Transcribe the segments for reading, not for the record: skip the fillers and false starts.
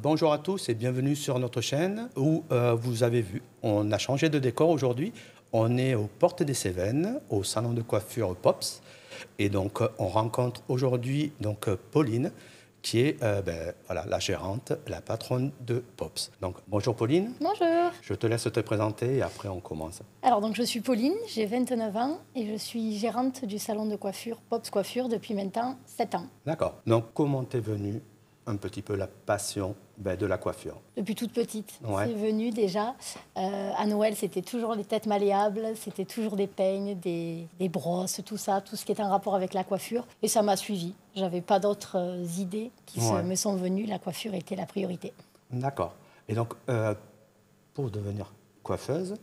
Bonjour à tous et bienvenue sur notre chaîne où vous avez vu, on a changé de décor aujourd'hui. On est aux Portes des Cévennes, au salon de coiffure Pops. Et donc on rencontre aujourd'hui Pauline qui est voilà, la gérante, la patronne de Pops. Donc bonjour Pauline. Bonjour. Je te laisse te présenter et après on commence. Alors donc je suis Pauline, j'ai 29 ans et je suis gérante du salon de coiffure Pops Coiffure depuis maintenant 7 ans. D'accord. Donc comment t'es venue un petit peu la passion de la coiffure? Depuis toute petite, Ouais. c'est venu déjà. À Noël, c'était toujours les têtes malléables, c'était toujours des peignes, des brosses, tout ça, tout ce qui est en rapport avec la coiffure. Et ça m'a suivie. J'avais pas d'autres idées qui me sont venues. La coiffure était la priorité. D'accord. Et donc, pour devenir coiffeuse,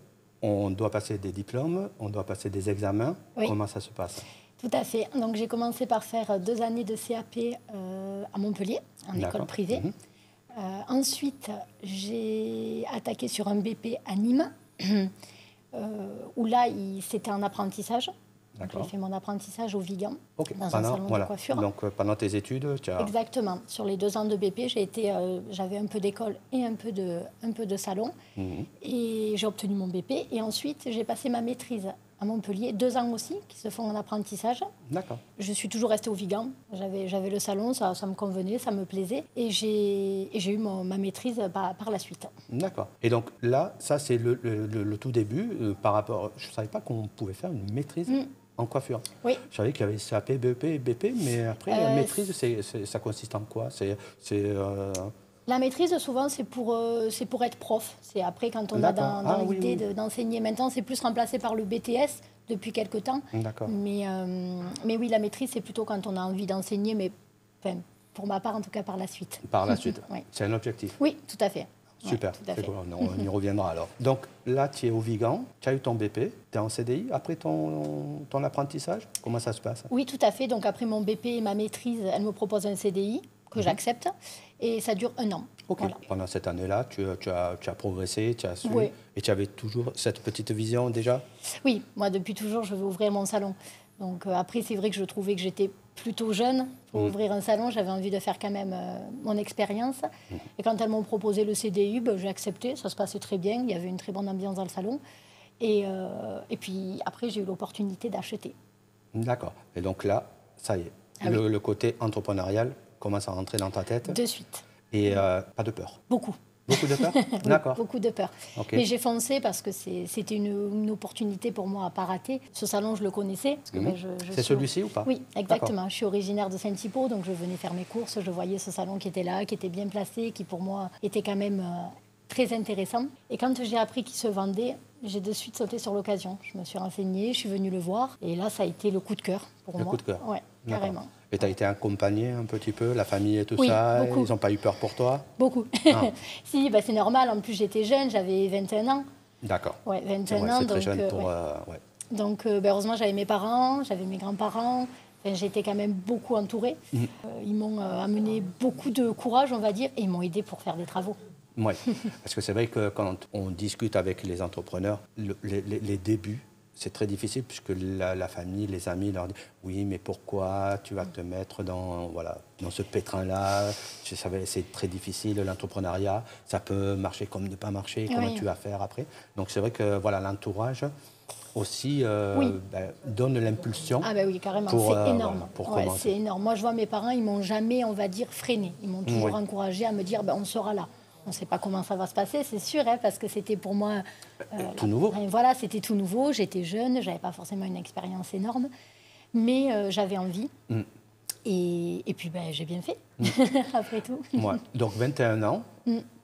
on doit passer des diplômes, on doit passer des examens. Oui. Comment ça se passe? Tout à fait. Donc j'ai commencé par faire 2 années de CAP à Montpellier, en école privée. Ensuite, j'ai attaqué sur un BP à Nîmes, où là, c'était un apprentissage. J'ai fait mon apprentissage au Vigan, dans un salon de coiffure. Donc pendant tes études, tu as... Exactement. Sur les 2 ans de BP, j'avais un peu d'école et un peu de salon. Et j'ai obtenu mon BP. Et ensuite, j'ai passé ma maîtrise à Montpellier, 2 ans aussi, qui se font en apprentissage. D'accord. Je suis toujours restée au Vigan. J'avais le salon, ça me convenait, ça me plaisait. Et j'ai eu ma maîtrise par la suite. D'accord. Et donc là, ça c'est le tout début par rapport... Je ne savais pas qu'on pouvait faire une maîtrise en coiffure. Oui. Je savais qu'il y avait CAP, BEP, BP, mais après, la maîtrise, ça consiste en quoi? La maîtrise, souvent, c'est pour être prof. C'est après, quand on a dans l'idée d'enseigner. Maintenant, c'est plus remplacé par le BTS depuis quelque temps. D'accord. Mais oui, la maîtrise, c'est plutôt quand on a envie d'enseigner, mais enfin, pour ma part, en tout cas, par la suite. Par la suite. Oui. C'est un objectif. Oui, tout à fait. Super, ouais, c'est cool. On y reviendra alors. Donc là, tu es au Vigan, tu as eu ton BP, tu es en CDI après ton apprentissage. Comment ça se passe? Oui, tout à fait. Donc après mon BP et ma maîtrise, elle me propose un CDI que j'accepte et ça dure 1 an. Ok. Voilà. Pendant cette année-là, tu as progressé, tu as su et tu avais toujours cette petite vision déjà? Oui, moi depuis toujours, je veux ouvrir mon salon. Donc après, c'est vrai que je trouvais que j'étais plutôt jeune pour ouvrir un salon. J'avais envie de faire quand même mon expérience. Et quand elles m'ont proposé le CDI, j'ai accepté. Ça se passait très bien. Il y avait une très bonne ambiance dans le salon. Et puis après, j'ai eu l'opportunité d'acheter. D'accord. Et donc là, ça y est. Le côté entrepreneurial commence à rentrer dans ta tête. De suite. Et pas de peur? Beaucoup. Beaucoup de peur? Oui, D'accord. beaucoup de peur. Okay. Mais j'ai foncé parce que c'était une opportunité pour moi à ne pas rater. Ce salon, je le connaissais. C'est celui-ci ou pas? Oui, exactement. Je suis originaire de Saint-Hypo, donc je venais faire mes courses. Je voyais ce salon qui était là, qui était bien placé, qui pour moi était quand même très intéressant. Et quand j'ai appris qu'il se vendait, j'ai de suite sauté sur l'occasion. Je me suis renseignée, je suis venue le voir. Et là, ça a été le coup de cœur pour moi. Le coup de cœur? Oui, carrément. Et tu as été accompagnée un petit peu, la famille et tout oui, ça? Beaucoup. Ils n'ont pas eu peur pour toi? Beaucoup. Si, c'est normal. En plus, j'étais jeune, j'avais 21 ans. D'accord. Ouais, 21 ans. C'est très jeune pour... Donc, heureusement, j'avais mes parents, j'avais mes grands-parents. Enfin, j'étais quand même beaucoup entourée. Ils m'ont amené beaucoup de courage, on va dire, et ils m'ont aidé pour faire des travaux. Oui, parce que c'est vrai que quand on discute avec les entrepreneurs, les débuts, c'est très difficile puisque la famille, les amis leur disent « Oui, mais pourquoi tu vas te mettre dans ce pétrin-là » C'est très difficile, l'entrepreneuriat. Ça peut marcher comme ne pas marcher. Comment tu vas faire après? Donc c'est vrai que l'entourage aussi donne l'impulsion. Ah ben oui, carrément, c'est énorme. C'est énorme. Moi, je vois mes parents, ils m'ont jamais, on va dire, freiné. Ils m'ont toujours encouragé à me dire on sera là. On ne sait pas comment ça va se passer, c'est sûr, parce que c'était pour moi... tout nouveau. Voilà, c'était tout nouveau. J'étais jeune, je n'avais pas forcément une expérience énorme, mais j'avais envie. Et puis, j'ai bien fait, après tout. Ouais. Donc, 21 ans,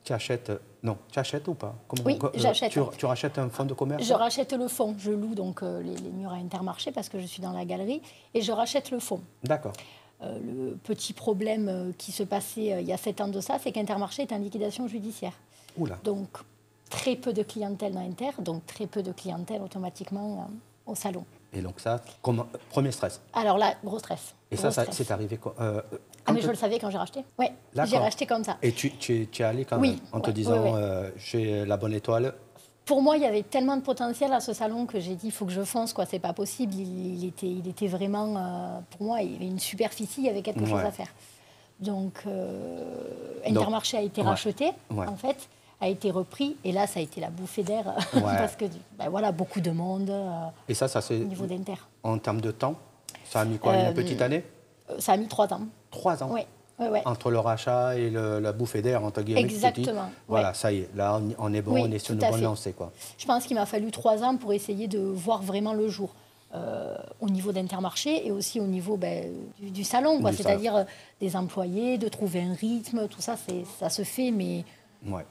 tu achètes... Non, tu achètes ou pas? Oui, j'achète. Tu rachètes un fonds de commerce? Je rachète le fonds. Je loue donc les murs à Intermarché parce que je suis dans la galerie et je rachète le fonds. D'accord. Le petit problème qui se passait il y a 7 ans de ça, c'est qu'Intermarché est en liquidation judiciaire. Oula. Donc, très peu de clientèle dans Inter, donc très peu de clientèle automatiquement au salon. Et donc ça, premier stress? Alors là, gros stress. Et ça, c'est arrivé quand mais je le savais quand j'ai racheté. Oui, j'ai racheté comme ça. Et tu es allé quand même en te disant j'ai la bonne étoile? Pour moi, il y avait tellement de potentiel à ce salon que j'ai dit il faut que je fonce, quoi. C'est pas possible. Il était vraiment, pour moi, il y avait une superficie, il y avait quelque chose à faire. Donc, Intermarché a été racheté, en fait, a été repris. Et là, ça a été la bouffée d'air. Parce que, ben voilà, beaucoup de monde et ça c'est au niveau d'Inter. En termes de temps, ça a mis quoi, une petite année? Ça a mis 3 ans. 3 ans? Oui. Ouais. Entre le rachat et la bouffée d'air, entre guillemets. Exactement. Voilà, ça y est, là on est bon, oui, on est sur une bonne lancée, quoi. Je pense qu'il m'a fallu 3 ans pour essayer de voir vraiment le jour. Au niveau d'Intermarché et aussi au niveau du salon, quoi. C'est-à-dire des employés, de trouver un rythme, tout ça, ça se fait, mais... Ouais.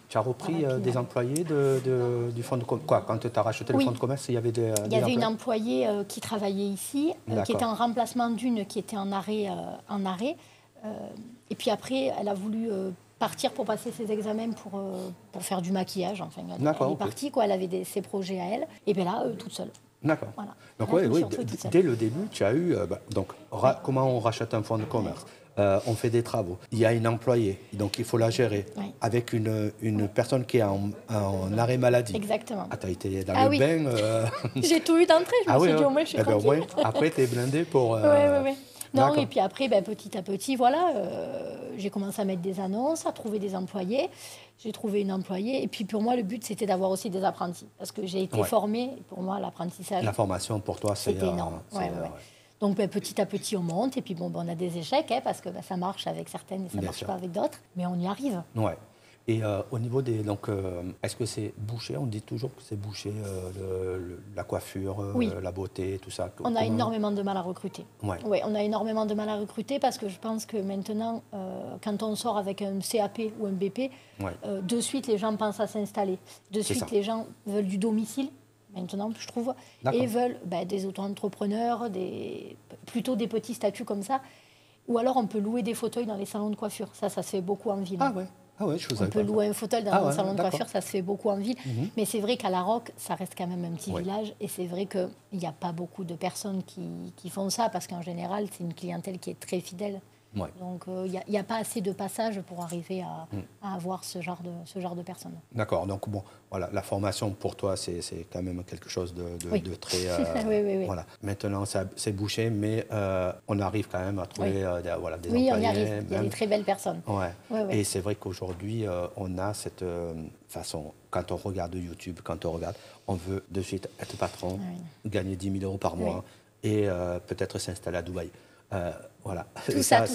Tu as repris des employés du fonds de commerce? Quoi, quand tu as racheté le fonds de commerce, il y avait des Il y avait une employée qui travaillait ici, qui était en remplacement d'une qui était en arrêt. Et puis après, elle a voulu partir pour passer ses examens pour faire du maquillage. Enfin, elle est partie, quoi. Elle avait ses projets à elle. Et bien là, toute seule. D'accord. Voilà. Donc oui, dès le début, tu as eu... comment on rachète un fonds de commerce? On fait des travaux. Il y a une employée, donc il faut la gérer. Avec une personne qui est en arrêt maladie. Exactement. Ah, tu as été dans le bain. J'ai tout eu d'entrée. Je me suis dit, au moins, je suis tranquille. Après, tu es blindé pour... Oui. Non, et puis après, petit à petit, voilà, j'ai commencé à mettre des annonces, à trouver des employés. J'ai trouvé une employée. Et puis pour moi, le but, c'était d'avoir aussi des apprentis. Parce que j'ai été formée. Pour moi, l'apprentissage... La formation, pour toi, c'est énorme. Donc petit à petit, on monte. Et puis on a des échecs, parce que ça marche avec certaines et ça ne marche pas avec d'autres. Mais on y arrive. Ouais. Et au niveau des... Donc, est-ce que c'est bouché? On dit toujours que c'est bouché, la coiffure, la beauté, tout ça. On a énormément de mal à recruter. Ouais, on a énormément de mal à recruter parce que je pense que maintenant, quand on sort avec un CAP ou un BP, de suite, les gens pensent à s'installer. De suite, les gens veulent du domicile, maintenant, je trouve, et veulent des auto-entrepreneurs, plutôt des petits statuts comme ça. Ou alors, on peut louer des fauteuils dans les salons de coiffure. Ça se fait beaucoup en ville. Ah ouais. On peut louer un fauteuil dans un salon de coiffure, ça se fait beaucoup en ville. Mais c'est vrai qu'à La Roque, ça reste quand même un petit village. Et c'est vrai qu'il n'y a pas beaucoup de personnes qui font ça, parce qu'en général, c'est une clientèle qui est très fidèle. Donc, il n'y a pas assez de passages pour arriver à avoir ce genre de personnes. D'accord. Donc, bon, voilà, la formation, pour toi, c'est quand même quelque chose de très... oui. Voilà. Maintenant, c'est bouché, mais on arrive quand même à trouver des employés. Oui, on y arrive. Il y a des très belles personnes. Et c'est vrai qu'aujourd'hui, on a cette façon, quand on regarde YouTube, on veut de suite être patron, gagner 10 000 € par mois et peut-être s'installer à Dubaï. Voilà. Tout ça.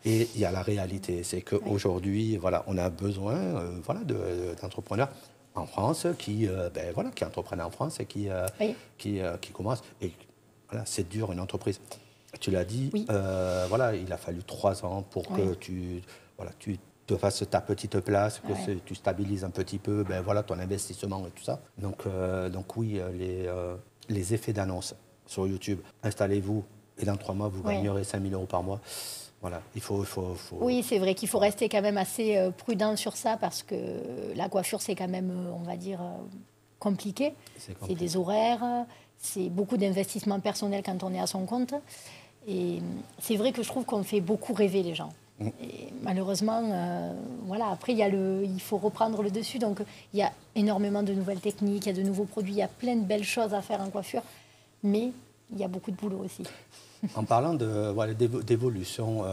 Et il y a la réalité, c'est qu'aujourd'hui, on a besoin d'entrepreneurs en France qui entreprennent en France et qui commencent. Et voilà, c'est dur, une entreprise. Tu l'as dit, il a fallu 3 ans pour que tu te fasses ta petite place, que tu stabilises un petit peu ton investissement et tout ça. Donc oui, les effets d'annonce sur YouTube, installez-vous, et dans 3 mois, vous gagnerez 5 000 € par mois. Voilà, il faut... Oui, c'est vrai qu'il faut rester quand même assez prudent sur ça, parce que la coiffure, c'est quand même, on va dire, compliqué. C'est des horaires, c'est beaucoup d'investissement personnel quand on est à son compte. Et c'est vrai que je trouve qu'on fait beaucoup rêver les gens. Et malheureusement, après, il faut reprendre le dessus. Donc, il y a énormément de nouvelles techniques, il y a de nouveaux produits, il y a plein de belles choses à faire en coiffure. Mais il y a beaucoup de boulot aussi. En parlant d'évolution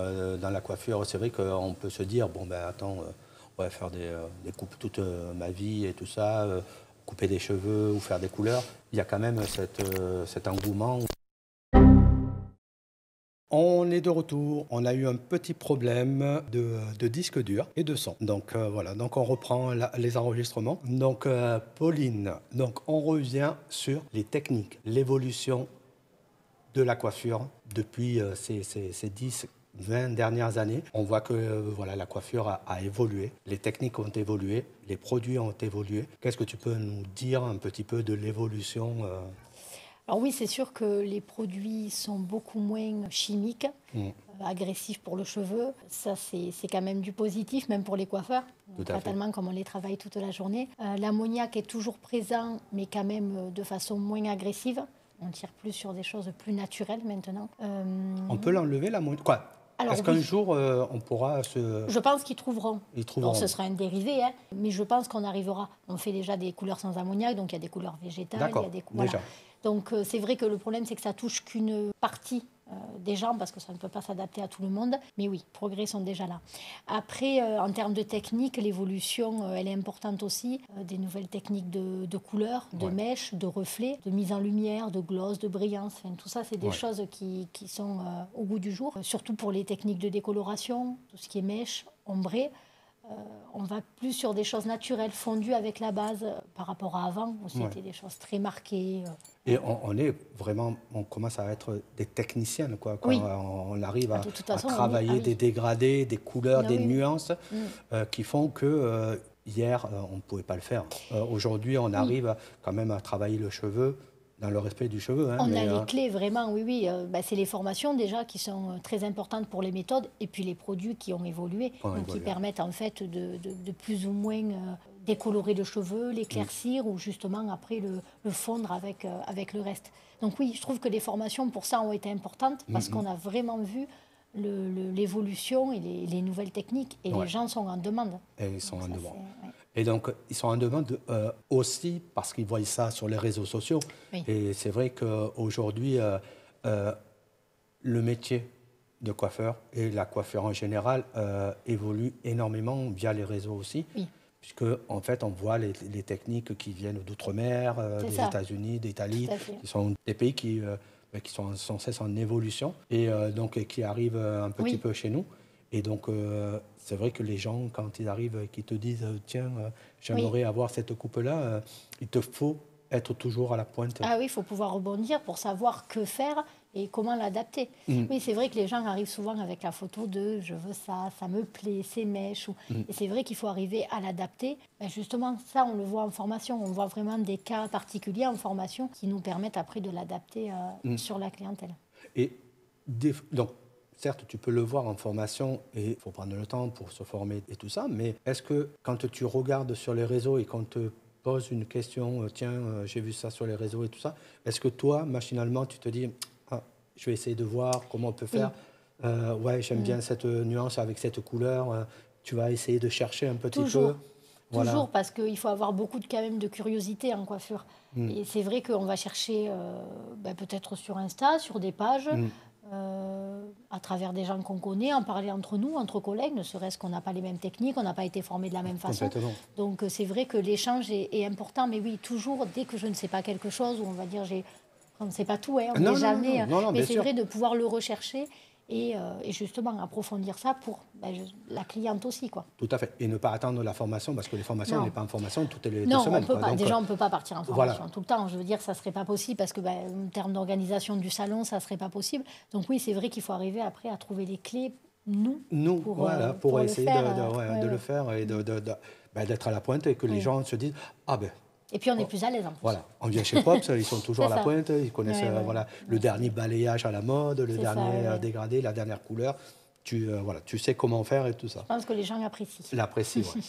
dans la coiffure, c'est vrai qu'on peut se dire, attends, on va faire des coupes toute ma vie et tout ça, couper des cheveux ou faire des couleurs. Il y a quand même cet engouement. On est de retour. On a eu un petit problème de disque dur et de son. Donc donc on reprend les enregistrements. Donc Pauline, on revient sur les techniques, l'évolution de la coiffure depuis ces 10-20 dernières années. On voit que la coiffure a évolué, les techniques ont évolué, les produits ont évolué. Qu'est-ce que tu peux nous dire un petit peu de l'évolution Alors oui, c'est sûr que les produits sont beaucoup moins chimiques, agressifs pour le cheveu. Ça, c'est quand même du positif, même pour les coiffeurs, fatalement, comme on les travaille toute la journée. L'ammoniac est toujours présent, mais quand même de façon moins agressive. On tire plus sur des choses plus naturelles maintenant. On peut l'enlever, l'ammoniac? Est-ce qu'un jour, on pourra se... Je pense qu'ils trouveront. Donc, ce sera un dérivé, mais je pense qu'on arrivera. On fait déjà des couleurs sans ammoniac, donc il y a des couleurs végétales. D'accord, déjà. Donc, c'est vrai que le problème, c'est que ça touche qu'une partie des gens parce que ça ne peut pas s'adapter à tout le monde. Mais oui, les progrès sont déjà là. Après, en termes de technique, l'évolution, elle est importante aussi. Des nouvelles techniques de couleurs, de mèches, de reflets, de mise en lumière, de gloss, de brillance. Enfin, tout ça, c'est des choses qui sont au goût du jour. Surtout pour les techniques de décoloration, tout ce qui est mèche, ombré. On va plus sur des choses naturelles, fondues avec la base par rapport à avant, où c'était des choses très marquées. Et on commence à être des techniciennes, quoi. Quand on arrive à travailler des dégradés, des couleurs, des nuances qui font que hier, on ne pouvait pas le faire. Aujourd'hui, on arrive quand même à travailler le cheveu dans le respect du cheveu. Hein, on a les clés, vraiment, oui. C'est les formations déjà qui sont très importantes pour les méthodes et puis les produits qui ont évolué, qui permettent en fait de plus ou moins décolorer le cheveu, l'éclaircir ou justement après le fondre avec le reste. Donc oui, je trouve que les formations pour ça ont été importantes parce qu'on a vraiment vu l'évolution et les nouvelles techniques et les gens sont en demande. Et ils sont en demande. Et donc, ils sont en demande aussi parce qu'ils voient ça sur les réseaux sociaux. Et c'est vrai qu'aujourd'hui, le métier de coiffeur et la coiffure en général évolue énormément via les réseaux aussi. Puisque, en fait, on voit les techniques qui viennent d'outre-mer, des États-Unis, d'Italie, qui sont des pays qui sont sans cesse en évolution et donc qui arrivent un petit peu chez nous. Et donc, c'est vrai que les gens, quand ils arrivent et qu'ils te disent « Tiens, j'aimerais avoir cette coupe-là », il te faut être toujours à la pointe. Ah oui, il faut pouvoir rebondir pour savoir que faire et comment l'adapter. Oui, c'est vrai que les gens arrivent souvent avec la photo de « je veux ça, ça me plaît, c'est mèche ». Et c'est vrai qu'il faut arriver à l'adapter. Justement, ça, on le voit en formation. On voit vraiment des cas particuliers en formation qui nous permettent après de l'adapter sur la clientèle. Et donc, certes, tu peux le voir en formation et il faut prendre le temps pour se former et tout ça, mais est-ce que quand tu regardes sur les réseaux et qu'on te pose une question, tiens, j'ai vu ça sur les réseaux et tout ça, est-ce que toi, machinalement, tu te dis, je vais essayer de voir comment on peut faire, ouais, j'aime bien cette nuance avec cette couleur, tu vas essayer de chercher un petit peu. Toujours, parce qu'il faut avoir beaucoup quand même de curiosité en coiffure. Et c'est vrai qu'on va chercher peut-être sur Insta, sur des pages, à travers des gens qu'on connaît, en parler entre nous, entre collègues, ne serait-ce qu'on n'a pas les mêmes techniques, on n'a pas été formés de la même façon. Donc c'est vrai que l'échange est important, mais oui, toujours, dès que je ne sais pas quelque chose, ou on va dire, on ne sait pas tout, on n'est jamais... mais c'est vrai de pouvoir le rechercher et justement approfondir ça pour la cliente aussi, quoi. Tout à fait. Et ne pas attendre la formation, parce que les formations, on n'est pas en formation toutes les 2 semaines. Non, on peut pas. Donc, déjà, on ne peut pas partir en formation tout le temps. Je veux dire, ça ne serait pas possible, parce que en termes d'organisation du salon, ça ne serait pas possible. Donc oui, c'est vrai qu'il faut arriver après à trouver les clés, pour essayer de le faire et d'être à la pointe et que les gens se disent « Ah ben... » Et puis on est plus à l'aise en plus. Voilà, on vient chez Pops, ils sont toujours à la pointe, ils connaissent le dernier balayage à la mode, le dernier dégradé, la dernière couleur. Tu sais comment faire et tout ça. Je pense que les gens l'apprécient. L'apprécient, oui.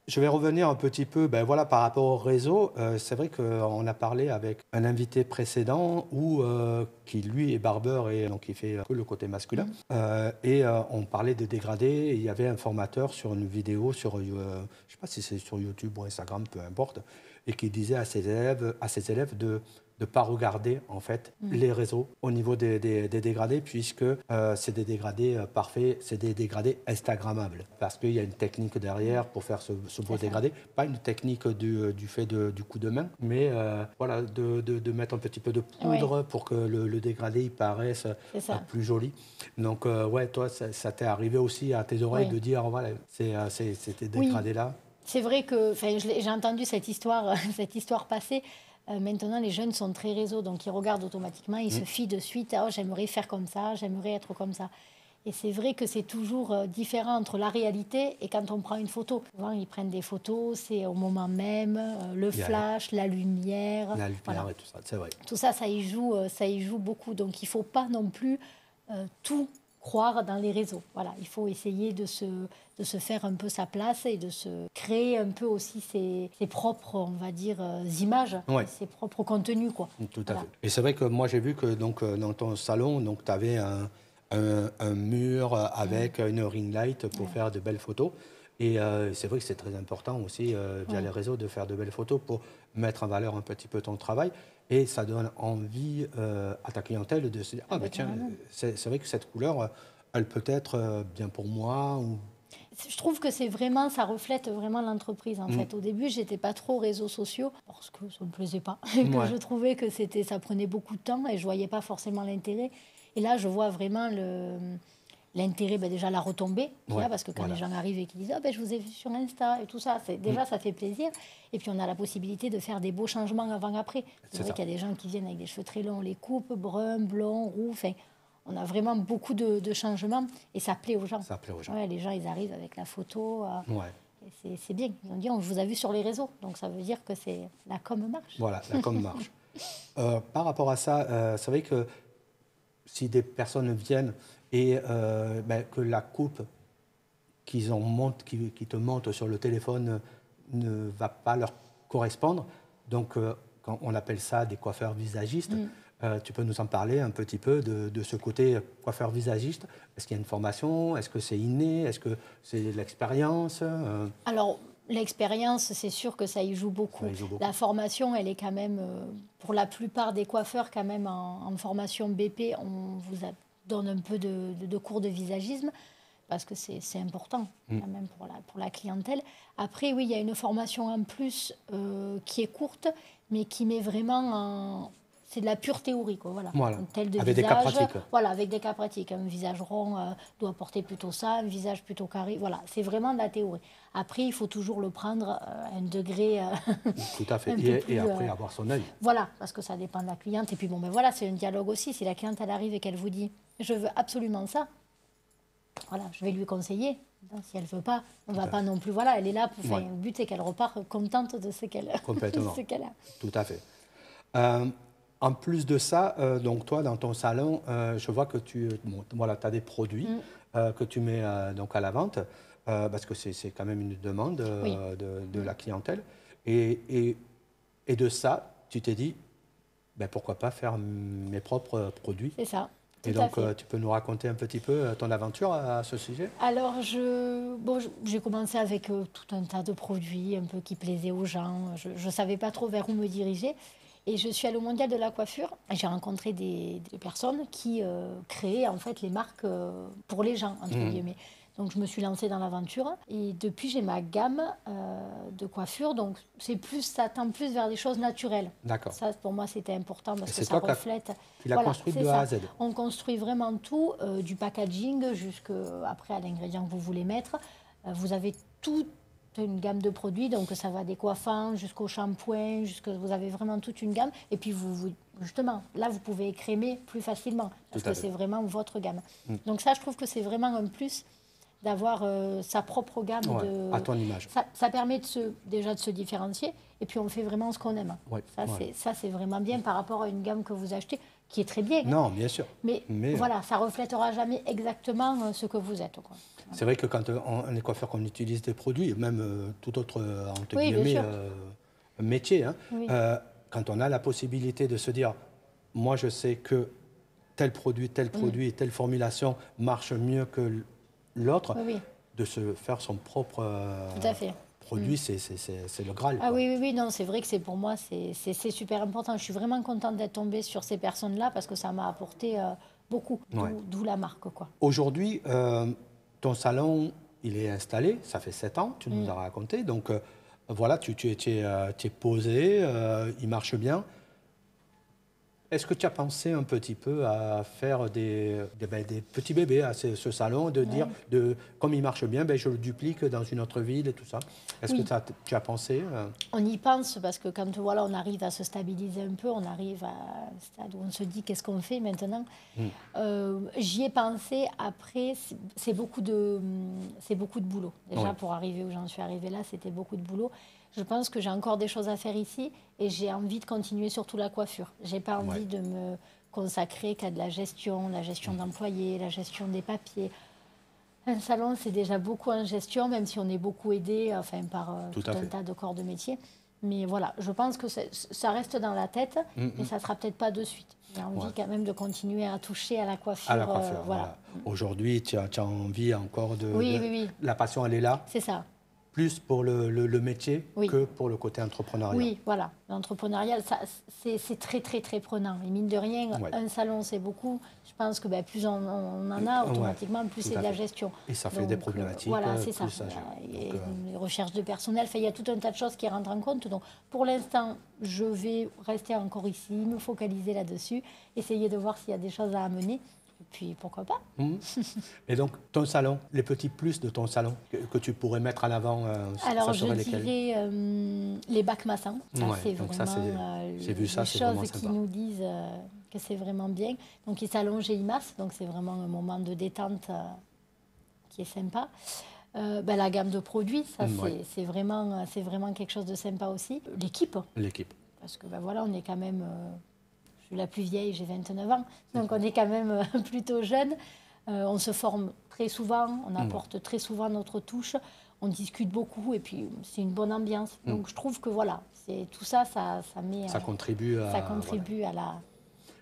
Je vais revenir un petit peu par rapport au réseau. C'est vrai qu'on a parlé avec un invité précédent qui, lui, est barbeur et donc il fait que le côté masculin. On parlait de dégradés. Et il y avait un formateur sur une vidéo, je ne sais pas si c'est sur YouTube ou Instagram, peu importe, et qui disait à ses élèves de ne pas regarder en fait les réseaux au niveau des dégradés, puisque c'est des dégradés parfaits, c'est des dégradés instagrammables, parce qu'il y a une technique derrière pour faire ce beau dégradé, pas une technique du fait du coup de main, mais de mettre un petit peu de poudre pour que le dégradé il paraisse plus joli. Donc toi ça t'est arrivé aussi à tes oreilles de dire voilà, c'est ces dégradés là. C'est vrai que j'ai entendu cette histoire passer. Maintenant, les jeunes sont très réseaux, donc ils regardent automatiquement, ils se fient de suite. Oh, j'aimerais faire comme ça, j'aimerais être comme ça. Et c'est vrai que c'est toujours différent entre la réalité et quand on prend une photo. Souvent, ils prennent des photos, c'est au moment même, le flash, la lumière. La lumière et tout ça, c'est vrai. Tout ça, ça y joue beaucoup. Donc, il ne faut pas non plus tout croire dans les réseaux. Voilà, il faut essayer de se faire un peu sa place et de se créer un peu aussi ses propres, on va dire, images, ses propres contenus, quoi. Tout à fait. Et c'est vrai que moi, j'ai vu que donc, dans ton salon, tu avais un mur avec une ring light pour faire de belles photos. Et c'est vrai que c'est très important aussi, via les réseaux, de faire de belles photos pour mettre en valeur un petit peu ton travail. et ça donne envie à ta clientèle de se dire, ah ben tiens, c'est vrai que cette couleur, elle peut être bien pour moi. Ou... Je trouve que c'est vraiment, ça reflète vraiment l'entreprise en fait. Au début, j'étais pas trop réseaux sociaux parce que ça me plaisait pas, que je trouvais que ça prenait beaucoup de temps et je voyais pas forcément l'intérêt. Et là, je vois vraiment l'intérêt, déjà la retombée, parce que quand les gens arrivent et qu'ils disent je vous ai vu sur Insta et tout ça, déjà ça fait plaisir. Et puis on a la possibilité de faire des beaux changements avant-après. C'est vrai qu'il y a des gens qui viennent avec des cheveux très longs, les coupes, bruns, blonds, roux, enfin, on a vraiment beaucoup de changements et ça plaît aux gens. Ça plaît aux gens. Ouais, les gens, ils arrivent avec la photo. Et c'est bien. Ils ont dit, on vous a vu sur les réseaux. Donc ça veut dire que la com marche. Voilà, la com marche. Par rapport à ça, c'est vrai que si des personnes viennent et que la coupe qui te montrent sur le téléphone ne va pas leur correspondre, donc quand on appelle ça des coiffeurs visagistes. Tu peux nous en parler un petit peu de ce côté coiffeur visagiste? Est-ce qu'il y a une formation? Est-ce que c'est inné? Est-ce que c'est de l'expérience? Alors, l'expérience, c'est sûr que ça y joue beaucoup. La formation, elle est quand même, pour la plupart des coiffeurs, quand même en formation BP, on vous donne un peu de cours de visagisme, parce que c'est important quand même pour la clientèle. Après, oui, il y a une formation en plus qui est courte, mais qui met vraiment c'est de la pure théorie, quoi. Voilà. Avec visage, des cas pratiques. Voilà, avec des cas pratiques. Un visage rond doit porter plutôt ça, un visage plutôt carré. Voilà, c'est vraiment de la théorie. Après, il faut toujours le prendre à un degré. Tout à fait. Et après, avoir son œil. Voilà, parce que ça dépend de la cliente. Et puis, voilà, c'est un dialogue aussi. Si la cliente, elle arrive et qu'elle vous dit « je veux absolument ça », voilà, je vais lui conseiller. Si elle ne veut pas, on ne va pas non plus. Voilà, elle est là. Le but, c'est qu'elle repart contente de ce qu'elle a. Tout à fait. En plus de ça, donc toi, dans ton salon, je vois que tu as des produits que tu mets donc à la vente, parce que c'est quand même une demande de la clientèle. Et de ça, tu t'es dit, pourquoi pas faire mes propres produits? C'est ça. Et donc, tu peux nous raconter un petit peu ton aventure à ce sujet? Alors, j'ai commencé avec tout un tas de produits un peu qui plaisaient aux gens. Je ne savais pas trop vers où me diriger. Et je suis allée au Mondial de la coiffure. J'ai rencontré des personnes qui créaient en fait les marques pour les gens, entre guillemets. Donc je me suis lancée dans l'aventure. Et depuis, j'ai ma gamme de coiffure. Donc ça tend plus vers des choses naturelles. D'accord. Ça, pour moi, c'était important parce que ça reflète. Tu l'as construit de A à Z. On construit vraiment tout, du packaging jusqu'après à l'ingrédient que vous voulez mettre. Vous avez tout. Une gamme de produits, donc ça va des coiffants jusqu'au shampoing, vous avez vraiment toute une gamme. Et puis justement, là vous pouvez écrémer plus facilement parce que c'est vraiment votre gamme. Donc ça, je trouve que c'est vraiment un plus d'avoir sa propre gamme. À ton image. Ça permet déjà de se différencier et puis on fait vraiment ce qu'on aime. Ça, c'est vraiment bien par rapport à une gamme que vous achetez qui est très bien. Non, bien sûr. Mais voilà, ça ne reflètera jamais exactement ce que vous êtes, quoi. C'est vrai que quand on est coiffeur, qu'on utilise des produits, même tout autre entre guillemets, métier, quand on a la possibilité de se dire, moi je sais que tel produit, et telle formulation marche mieux que l'autre, de se faire son propre produit, c'est le Graal. Ah oui, non, c'est vrai que pour moi, c'est super important. Je suis vraiment contente d'être tombée sur ces personnes-là parce que ça m'a apporté beaucoup, d'où la marque, quoi. Aujourd'hui, ton salon, il est installé, ça fait 7 ans, tu nous as raconté. Donc, voilà, tu es posé, il marche bien. Est-ce que tu as pensé un petit peu à faire des petits bébés à ce salon, de dire, comme il marche bien, je le duplique dans une autre ville et tout ça? Est-ce que tu as pensé On y pense parce que quand on arrive à se stabiliser un peu, on arrive à un stade où on se dit qu'est-ce qu'on fait maintenant. J'y ai pensé. Après, c'est beaucoup de boulot. Déjà, pour arriver où j'en suis arrivée là, c'était beaucoup de boulot. Je pense que j'ai encore des choses à faire ici et j'ai envie de continuer surtout la coiffure. Je n'ai pas envie de me consacrer qu'à de la gestion d'employés, la gestion des papiers. Un salon, c'est déjà beaucoup en gestion, même si on est beaucoup aidé par tout un tas de corps de métier. Mais voilà, je pense que ça reste dans la tête, mais ça ne sera peut-être pas de suite. J'ai envie quand même de continuer à toucher à la coiffure. À la coiffure, voilà. Aujourd'hui, tu as envie encore de... Oui. La passion, elle est là. C'est ça. plus pour le métier Oui. que pour le côté entrepreneurial. Oui, voilà. L'entrepreneurial, c'est très, très, très prenant. Et mine de rien, un salon, c'est beaucoup. Je pense que plus on en a, automatiquement, plus c'est de la gestion. Et ça fait des problématiques. Voilà, c'est ça. Et les recherches de personnel, il y a tout un tas de choses qui rentrent en compte. Donc, pour l'instant, je vais rester encore ici, me focaliser là-dessus, essayer de voir s'il y a des choses à amener. Et puis, pourquoi pas. Et donc, ton salon, les petits plus de ton salon que tu pourrais mettre en avant, alors, ça serait je dirais les bacs maçons. C'est vraiment les choses qui nous disent que c'est vraiment bien. Donc, il salon GIMAS, donc c'est vraiment un moment de détente qui est sympa. La gamme de produits, ça c'est vraiment quelque chose de sympa aussi. L'équipe. Parce que voilà, on est quand même... je suis la plus vieille, j'ai 29 ans, donc on est quand même plutôt jeune. On se forme très souvent, on apporte très souvent notre touche, on discute beaucoup et puis c'est une bonne ambiance. Donc je trouve que voilà, tout ça, ça met... Ça contribue à la...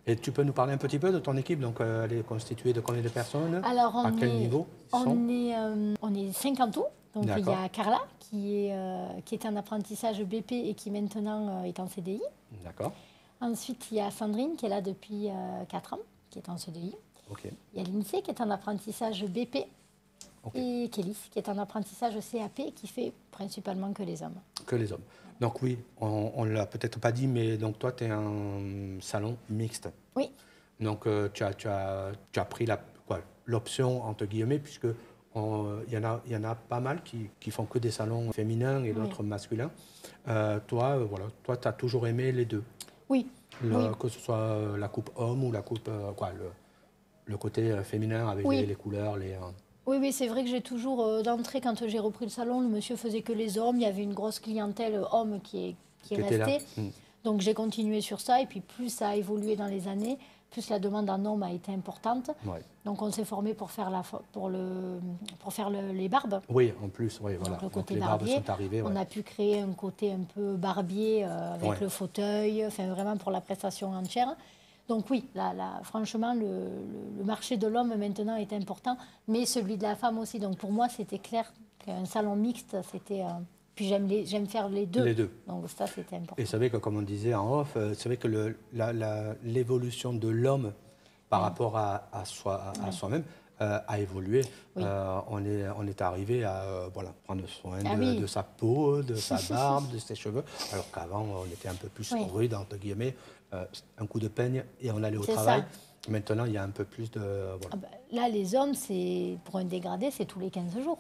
Et tu peux nous parler un petit peu de ton équipe? Donc elle est constituée de combien de personnes? Alors à quel niveau on est 5 en tout. Donc il y a Carla qui est en apprentissage BP et qui maintenant est en CDI. D'accord. Ensuite, il y a Sandrine qui est là depuis 4 ans, qui est en CDI. Il y a Lindsay qui est en apprentissage BP. Et Kélis qui est en apprentissage CAP qui fait principalement que les hommes. Que les hommes. Donc oui, on ne l'a peut-être pas dit, mais donc toi, tu es un salon mixte. Oui. Donc tu as pris l'option, entre guillemets, puisque il y en a pas mal qui font que des salons féminins et d'autres masculins. Toi, tu as toujours aimé les deux. Oui. Que ce soit la coupe homme ou la coupe... le côté féminin avec les couleurs, Oui, c'est vrai que j'ai toujours, d'entrée, quand j'ai repris le salon, le monsieur faisait que les hommes. Il y avait une grosse clientèle homme qui est restée. Donc j'ai continué sur ça. Et puis plus ça a évolué dans les années, plus la demande en homme a été importante. Donc on s'est formé pour faire les barbes. Oui, en plus, voilà. Donc, le côté les barbier. barbes sont arrivées. On a pu créer un côté un peu barbier avec le fauteuil, vraiment pour la prestation entière. Donc oui, franchement, le marché de l'homme maintenant est important, mais celui de la femme aussi. Donc pour moi, c'était clair qu'un salon mixte, c'était... Puis j'aime faire les deux. Les deux. Donc ça, c'était important. Et c'est vrai que, comme on disait en off, c'est vrai que l'évolution de l'homme par rapport à soi-même a évolué. On est arrivé à prendre soin de sa peau, de sa barbe, de ses cheveux, alors qu'avant, on était un peu plus rude, entre guillemets. Un coup de peigne et on allait au travail. Ça. Maintenant, il y a un peu plus de... Là, les hommes, pour un dégradé, c'est tous les 15 jours.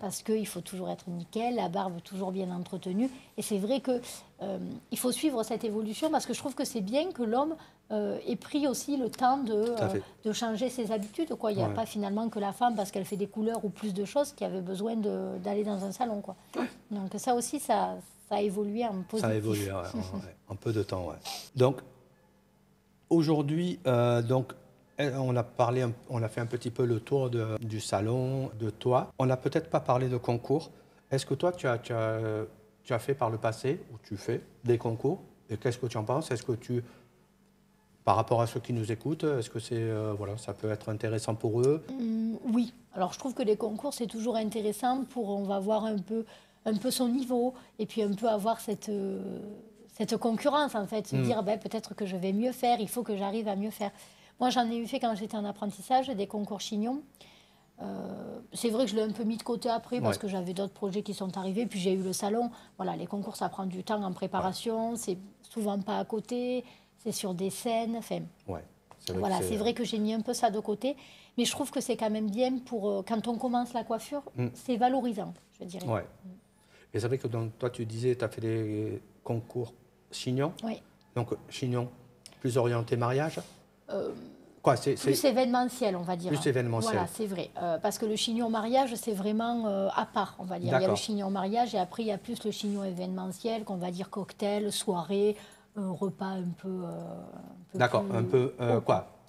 Parce qu'il faut toujours être nickel, la barbe toujours bien entretenue. Et c'est vrai qu'il faut suivre cette évolution parce que je trouve que c'est bien que l'homme ait pris aussi le temps de changer ses habitudes. Il n'y a pas finalement que la femme, parce qu'elle fait des couleurs ou plus de choses, qui avait besoin d'aller dans un salon. Donc ça aussi, ça a évolué en positif. Ça a évolué en peu de temps. Donc, aujourd'hui, on a fait un petit peu le tour du salon, de toi. On n'a peut-être pas parlé de concours. Est-ce que toi, tu as fait par le passé, ou tu fais des concours? Et qu'est-ce que tu en penses? Est-ce que par rapport à ceux qui nous écoutent, est-ce que ça peut être intéressant pour eux? Oui. Alors, je trouve que les concours, c'est toujours intéressant on va voir un peu son niveau et puis un peu avoir cette concurrence, en fait, se dire peut-être que je vais mieux faire, il faut que j'arrive à mieux faire. Moi, j'en ai eu fait quand j'étais en apprentissage, des concours chignons. C'est vrai que je l'ai un peu mis de côté après parce que j'avais d'autres projets qui sont arrivés, puis j'ai eu le salon. Voilà, les concours, ça prend du temps en préparation, c'est souvent pas à côté, c'est sur des scènes. C'est vrai que j'ai mis un peu ça de côté, mais je trouve que c'est quand même bien pour quand on commence la coiffure, c'est valorisant, je dirais. Et c'est vrai que toi, tu disais, tu as fait des concours chignons. Oui. Donc, chignon, plus orienté mariage plus événementiel, on va dire. Plus événementiel. Voilà, c'est vrai. Parce que le chignon mariage, c'est vraiment à part, on va dire. Il y a le chignon mariage et après, il y a plus le chignon événementiel, qu'on va dire cocktail, soirée, repas un peu... D'accord,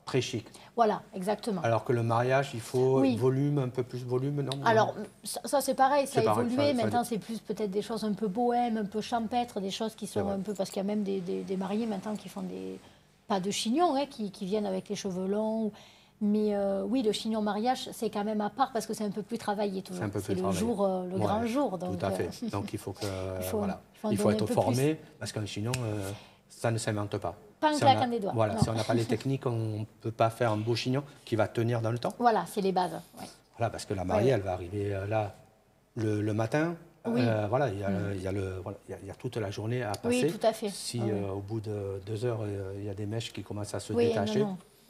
très chic. Voilà, exactement. Alors que le mariage, il faut volume, un peu plus volume, non? Alors, ça c'est pareil, ça a évolué. Maintenant, c'est plus peut-être des choses un peu bohèmes, un peu champêtres, des choses qui sont un peu... Parce qu'il y a même des mariés maintenant qui font pas de chignons, qui viennent avec les cheveux longs. Mais oui, le chignon mariage, c'est quand même à part parce que c'est un peu plus travaillé toujours. C'est le jour, le grand jour. Donc, tout à fait. Donc il faut que voilà. Il faut être formé parce qu'un chignon, ça ne s'invente pas. Pas en claquant des doigts. Voilà, si on n'a pas les techniques, on ne peut pas faire un beau chignon qui va tenir dans le temps. Voilà, c'est les bases. Ouais. Voilà, parce que la mariée, elle va arriver là le matin. Oui. Voilà, il y a toute la journée à passer. Oui, tout à fait. Si au bout de 2 heures, il y a des mèches qui commencent à se détacher,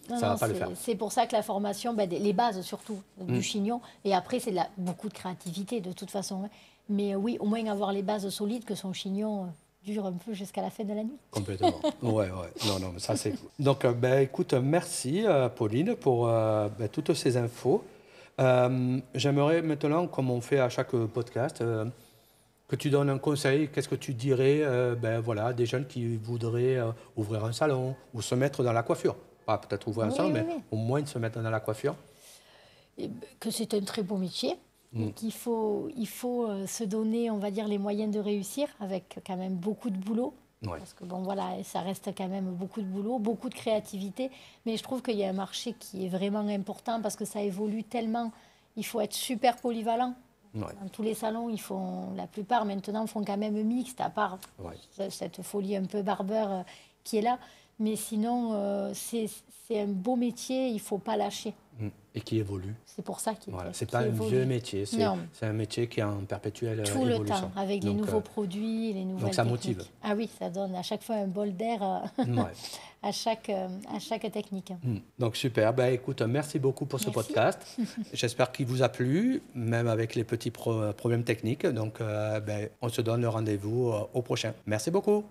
ça ne va pas le faire. C'est pour ça que la formation, les bases surtout du chignon, et après c'est beaucoup de créativité de toute façon. Hein. Mais oui, au moins avoir les bases solides, que son chignon dure un peu jusqu'à la fin de la nuit. Complètement. Ouais. Non, mais ça c'est cool. Donc, écoute, merci Pauline pour toutes ces infos. J'aimerais maintenant, comme on fait à chaque podcast, que tu donnes un conseil. Qu'est-ce que tu dirais voilà, des jeunes qui voudraient ouvrir un salon ou se mettre dans la coiffure? Pas peut-être ouvrir un salon, mais au moins se mettre dans la coiffure. Et que c'est un très beau métier. Qu'il faut se donner, on va dire, les moyens de réussir avec quand même beaucoup de boulot. Ouais. Parce que bon, voilà, ça reste quand même beaucoup de boulot, beaucoup de créativité. Mais je trouve qu'il y a un marché qui est vraiment important parce que ça évolue tellement. Il faut être super polyvalent. Ouais. Dans tous les salons, la plupart maintenant font quand même mixte, à part cette folie un peu barbeur qui est là. Mais sinon, c'est un beau métier, il ne faut pas lâcher. Et qui évolue. C'est pour ça qu'il voilà. C'est pas un vieux métier, c'est un métier qui est en perpétuelle évolution. Tout le temps, avec les nouveaux produits, les nouvelles donc ça techniques. motive. Ah oui, ça donne à chaque fois un bol d'air à chaque technique. Donc super, écoute, merci beaucoup pour ce podcast. J'espère qu'il vous a plu, même avec les petits problèmes techniques. Donc on se donne rendez-vous au prochain. Merci beaucoup.